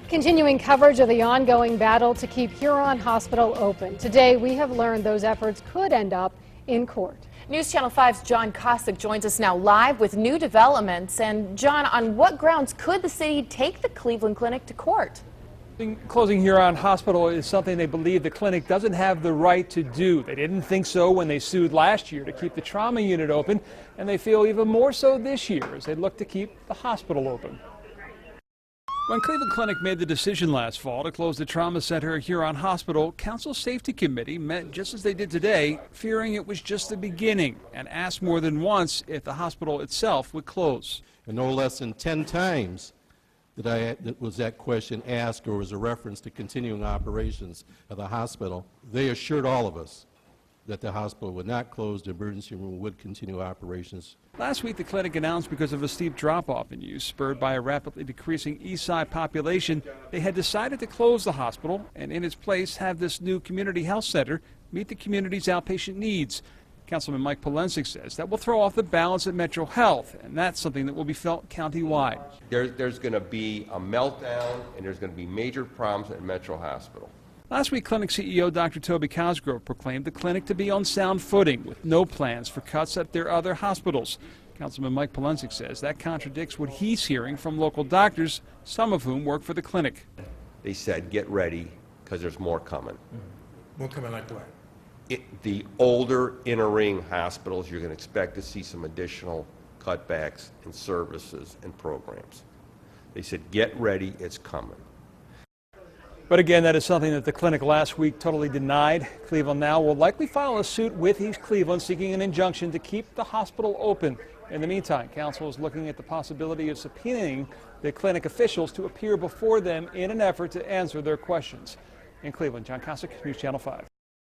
Continuing coverage of the ongoing battle to keep Huron Hospital open. Today, we have learned those efforts could end up in court. News Channel 5's John Kosick joins us now live with new developments. And John, on what grounds could the city take the Cleveland Clinic to court? Closing Huron Hospital is something they believe the clinic doesn't have the right to do. They didn't think so when they sued last year to keep the trauma unit open, and they feel even more so this year as they look to keep the hospital open. When Cleveland Clinic made the decision last fall to close the trauma center at Huron Hospital, Council Safety Committee met just as they did today, fearing it was just the beginning, and asked more than once if the hospital itself would close. And no less than 10 times that was that question asked, or was a reference to continuing operations of the hospital. They assured all of us that the hospital would not close, the emergency room would continue operations. Last week, the clinic announced because of a steep drop-off in use spurred by a rapidly decreasing east side population, they had decided to close the hospital and in its place have this new community health center meet the community's outpatient needs. Councilman Mike Polensik says that will throw off the balance at Metro Health, and that's something that will be felt countywide. There's going to be a meltdown, and there's going to be major problems at Metro Hospital. Last week, clinic CEO Dr. Toby Cosgrove proclaimed the clinic to be on sound footing with no plans for cuts at their other hospitals. Councilman Mike Polensik says that contradicts what he's hearing from local doctors, some of whom work for the clinic. They said, get ready, because there's more coming. More coming like what? The older inner ring hospitals, you're going to expect to see some additional cutbacks in services and programs. They said, get ready, it's coming. But again, that is something that the clinic last week totally denied. Cleveland now will likely file a suit with East Cleveland seeking an injunction to keep the hospital open. In the meantime, council is looking at the possibility of subpoenaing the clinic officials to appear before them in an effort to answer their questions. In Cleveland, John Kosick, News Channel 5.